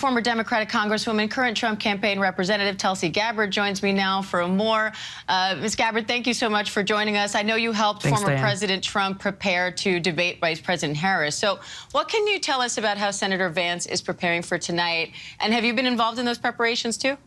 Former Democratic Congresswoman, current Trump campaign representative Tulsi Gabbard joins me now for more. Ms. Gabbard, thank you so much for joining us. I know you helped former President Trump prepare to debate Vice President Harris. So what can you tell us about how Senator Vance is preparing for tonight? And have you been involved in those preparations too?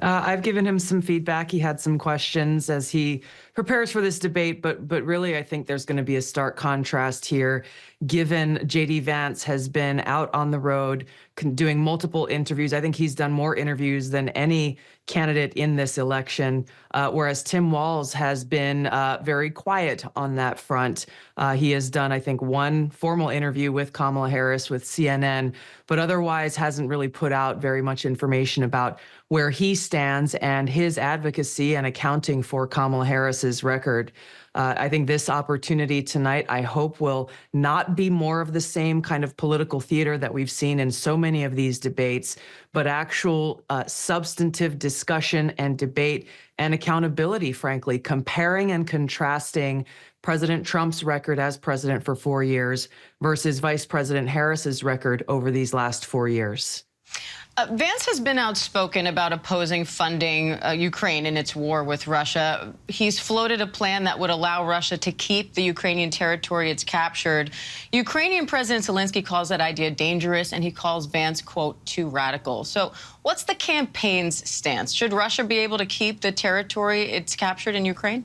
I've given him some feedback. He had some questions as he prepares for this debate, but really I think there's going to be a stark contrast here, given J.D. Vance has been out on the road doing multiple interviews. I think he's done more interviews than any candidate in this election, whereas Tim Walz has been very quiet on that front. He has done, I think, one formal interview with Kamala Harris with CNN, but otherwise hasn't really put out very much information about where he stands and his advocacy and accounting for Kamala Harris's record. I think this opportunity tonight, I hope, will not be more of the same kind of political theater that we've seen in so many of these debates, but actual substantive discussion and debate and accountability, frankly, comparing and contrasting President Trump's record as president for 4 years versus Vice President Harris's record over these last 4 years. Vance has been outspoken about opposing funding Ukraine in its war with Russia. He's floated a plan that would allow Russia to keep the Ukrainian territory it's captured. Ukrainian President Zelensky calls that idea dangerous, and he calls Vance, quote, too radical. So what's the campaign's stance? Should Russia be able to keep the territory it's captured in Ukraine?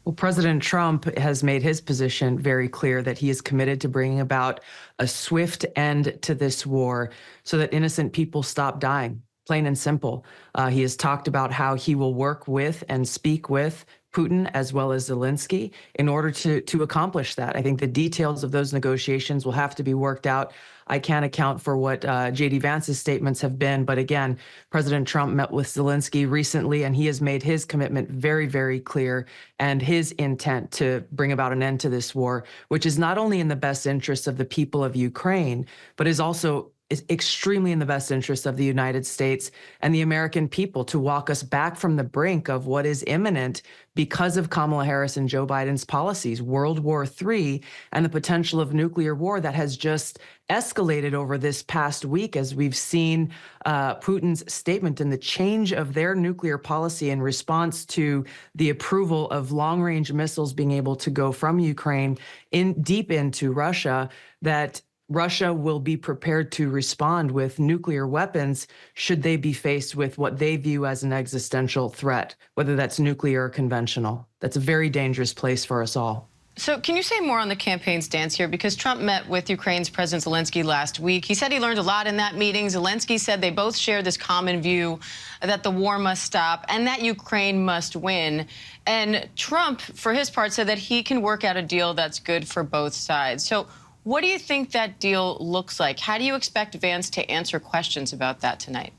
Well, President Trump has made his position very clear that he is committed to bringing about a swift end to this war so that innocent people stop dying, plain and simple. He has talked about how he will work with and speak with Putin as well as Zelensky in order to accomplish that. I think the details of those negotiations will have to be worked out. I can't account for what J.D. Vance's statements have been, but again, President Trump met with Zelensky recently, and he has made his commitment very, very clear and his intent to bring about an end to this war, which is not only in the best interest of the people of Ukraine, but is also extremely in the best interest of the United States and the American people to walk us back from the brink of what is imminent because of Kamala Harris and Joe Biden's policies, World War III, and the potential of nuclear war that has just escalated over this past week as we've seen Putin's statement and the change of their nuclear policy in response to the approval of long-range missiles being able to go from Ukraine deep into Russia, that Russia will be prepared to respond with nuclear weapons should they be faced with what they view as an existential threat, whether that's nuclear or conventional. That's a very dangerous place for us all. So can you say more on the campaign stance here? Because Trump met with Ukraine's President Zelensky last week. He said he learned a lot in that meeting. Zelensky said they both share this common view that the war must stop and that Ukraine must win. And Trump, for his part, said that he can work out a deal that's good for both sides. So what do you think that deal looks like? How do you expect Vance to answer questions about that tonight?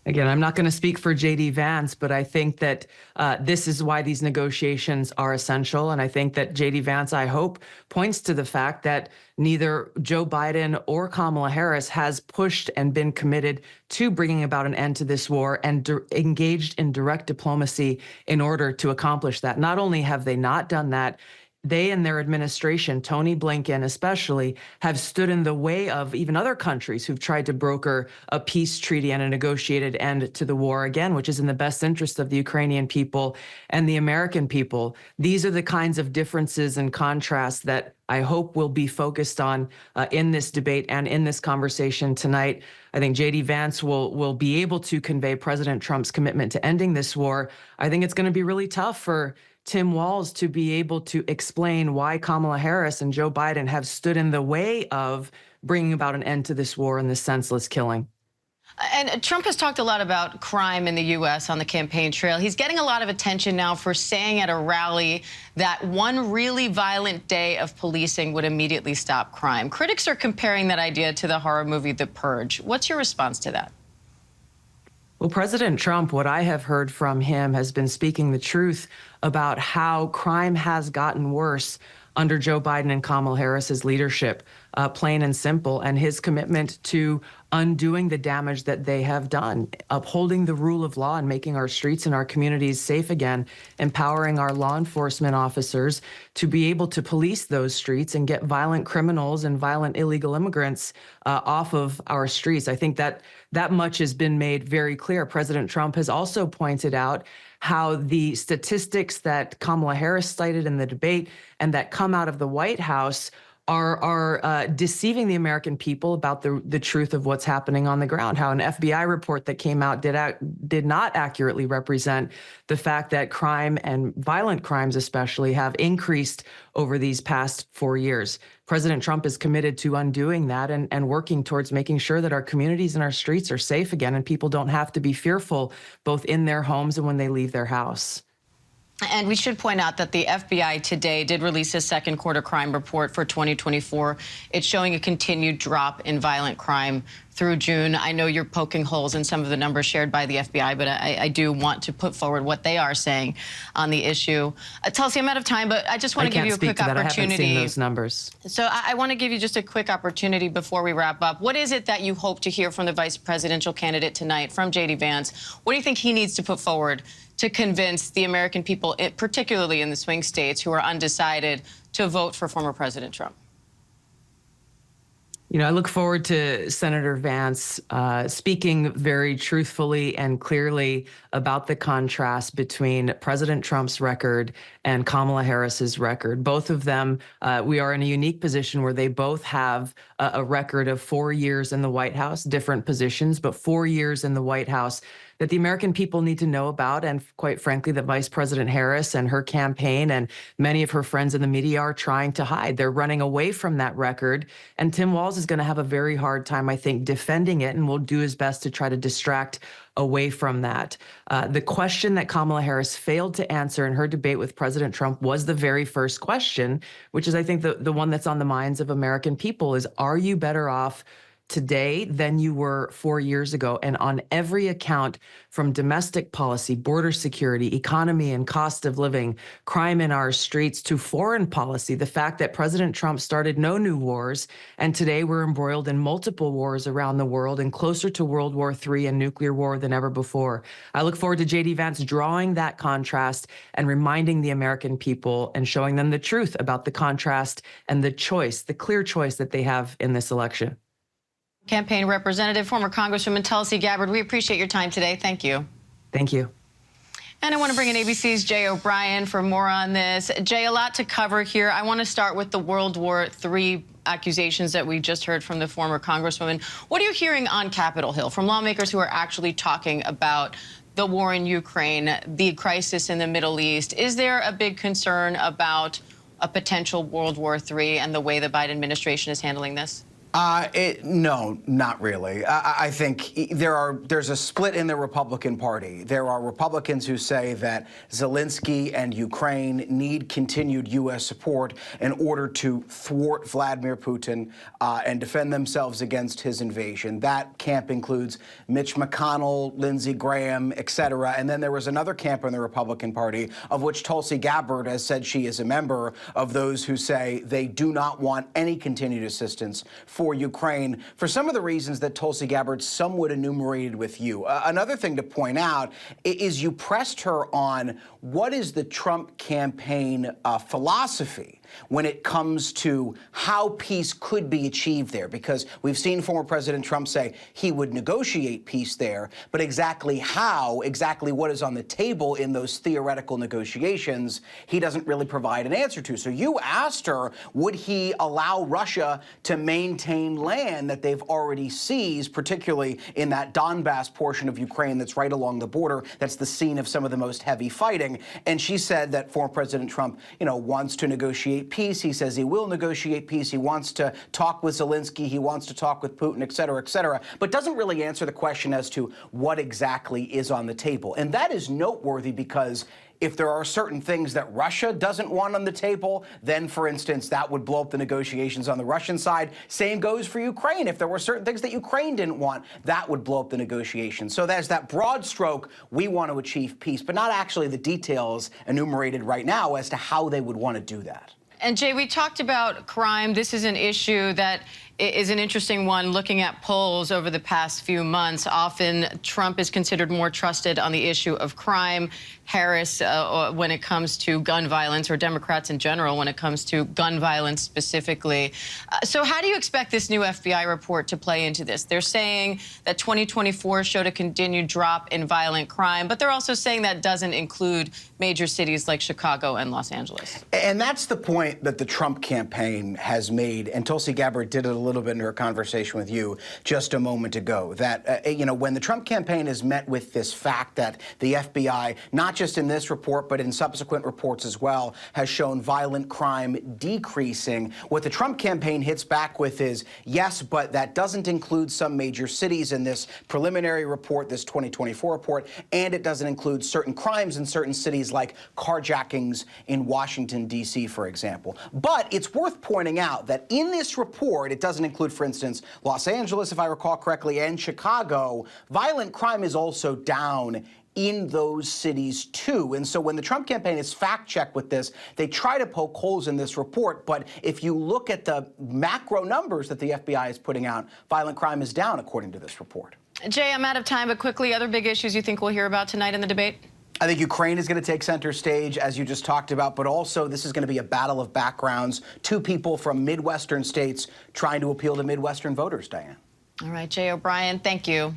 Again, I'm not going to speak for J.D. Vance, but I think that this is why these negotiations are essential. And I think that J.D. Vance, I hope, points to the fact that neither Joe Biden or Kamala Harris has pushed and been committed to bringing about an end to this war and engaged in direct diplomacy in order to accomplish that. Not only have they not done that, they and their administration, Tony Blinken especially, have stood in the way of even other countries who've tried to broker a peace treaty and a negotiated end to the war, again, which is in the best interest of the Ukrainian people and the American people. These are the kinds of differences and contrasts that I hope will be focused on in this debate and in this conversation tonight. I think J.D. Vance will be able to convey President Trump's commitment to ending this war. I think it's going to be really tough for Tim Walz to be able to explain why Kamala Harris and Joe Biden have stood in the way of bringing about an end to this war and this senseless killing. And Trump has talked a lot about crime in the U.S. on the campaign trail. He's getting a lot of attention now for saying at a rally that one really violent day of policing would immediately stop crime. Critics are comparing that idea to the horror movie The Purge. What's your response to that? Well, President Trump, what I have heard from him, has been speaking the truth about how crime has gotten worse under Joe Biden and Kamala Harris's leadership. plain and simple, and his commitment to undoing the damage that they have done, upholding the rule of law and making our streets and our communities safe again, empowering our law enforcement officers to be able to police those streets and get violent criminals and violent illegal immigrants off of our streets. I think that much has been made very clear. President Trump has also pointed out how the statistics that Kamala Harris cited in the debate and that come out of the White House are deceiving the American people about the truth of what's happening on the ground. How an FBI report that came out did not accurately represent the fact that crime and violent crimes especially have increased over these past 4 years. President Trump is committed to undoing that and working towards making sure that our communities and our streets are safe again and people don't have to be fearful both in their homes and when they leave their house. And we should point out that the FBI today did release a second quarter crime report for 2024. It's showing a continued drop in violent crime through June. I know you're poking holes in some of the numbers shared by the FBI, but I do want to put forward what they are saying on the issue. Tulsi, I'm out of time, but I just want to give you a quick opportunity. I haven't seen those numbers. So I want to give you just a quick opportunity before we wrap up. What is it that you hope to hear from the vice presidential candidate tonight, from J.D. Vance? What do you think he needs to put forward to convince the American people, particularly in the swing states, who are undecided, to vote for former President Trump? You know, I look forward to Senator Vance speaking very truthfully and clearly about the contrast between President Trump's record and Kamala Harris's record. Both of them, we are in a unique position where they both have a record of 4 years in the White House, different positions, but 4 years in the White House that the American people need to know about, and quite frankly, that Vice President Harris and her campaign and many of her friends in the media are trying to hide. They're running away from that record, and Tim Walz is going to have a very hard time, I think, defending it, and will do his best to try to distract away from that. The question that Kamala Harris failed to answer in her debate with President Trump was the very first question, which is, I think, the one that's on the minds of American people is, are you better off today than you were 4 years ago? And on every account, from domestic policy, border security, economy and cost of living, crime in our streets, to foreign policy, the fact that President Trump started no new wars, and today we're embroiled in multiple wars around the world and closer to World War III and nuclear war than ever before. I look forward to J.D. Vance drawing that contrast and reminding the American people and showing them the truth about the contrast and the choice, the clear choice that they have in this election. Campaign representative, former Congresswoman Tulsi Gabbard, we appreciate your time today. Thank you. Thank you. And I want to bring in ABC's Jay O'Brien for more on this. Jay, a lot to cover here. I want to start with the World War III accusations that we just heard from the former Congresswoman. What are you hearing on Capitol Hill from lawmakers who are actually talking about the war in Ukraine, the crisis in the Middle East? Is there a big concern about a potential World War III and the way the Biden administration is handling this? No, not really. I think there's a split in the Republican Party. There are Republicans who say that Zelensky and Ukraine need continued U.S. support in order to thwart Vladimir Putin and defend themselves against his invasion. That camp includes Mitch McConnell, Lindsey Graham, et cetera. And then there was another camp in the Republican Party, of which Tulsi Gabbard has said she is a member, of those who say they do not want any continued assistance for Ukraine, for some of the reasons that Tulsi Gabbard somewhat enumerated with you. Another thing to point out is you pressed her on what is the Trump campaign philosophy when it comes to how peace could be achieved there, because we've seen former President Trump say he would negotiate peace there, but exactly how, exactly what is on the table in those theoretical negotiations, he doesn't really provide an answer to. So you asked her, would he allow Russia to maintain land that they've already seized, particularly in that Donbass portion of Ukraine that's right along the border, that's the scene of some of the most heavy fighting. And she said that former President Trump, wants to negotiate peace. He says he will negotiate peace. He wants to talk with Zelensky. He wants to talk with Putin, et cetera, but doesn't really answer the question as to what exactly is on the table. And that is noteworthy because if there are certain things that Russia doesn't want on the table, then, for instance, that would blow up the negotiations on the Russian side. Same goes for Ukraine. If there were certain things that Ukraine didn't want, that would blow up the negotiations. So there's that broad stroke, we want to achieve peace, but not actually the details enumerated right now as to how they would want to do that. And Jay, we talked about crime. This is an issue that is an interesting one. Looking at polls over the past few months, often Trump is considered more trusted on the issue of crime. Harris, when it comes to gun violence, or Democrats in general, when it comes to gun violence specifically. So how do you expect this new FBI report to play into this? They're saying that 2024 showed a continued drop in violent crime, but they're also saying that doesn't include major cities like Chicago and Los Angeles. And that's the point that the Trump campaign has made, and Tulsi Gabbard did it a little bit in her conversation with you just a moment ago, that, you know, when the Trump campaign is met with this fact that the FBI, not just in this report, but in subsequent reports as well, has shown violent crime decreasing, what the Trump campaign hits back with is, yes, but that doesn't include some major cities in this preliminary report, this 2024 report, and it doesn't include certain crimes in certain cities like carjackings in Washington, D.C., for example. But it's worth pointing out that in this report, it doesn't include, for instance, Los Angeles, if I recall correctly, and Chicago. Violent crime is also down in those cities, too. And so when the Trump campaign is fact-checked with this, they try to poke holes in this report. But if you look at the macro numbers that the FBI is putting out, violent crime is down, according to this report. Jay, I'm out of time, but quickly, other big issues you think we'll hear about tonight in the debate? I think Ukraine is going to take center stage, as you just talked about, but also this is going to be a battle of backgrounds. Two people from Midwestern states trying to appeal to Midwestern voters, Diane. All right, Jay O'Brien, thank you.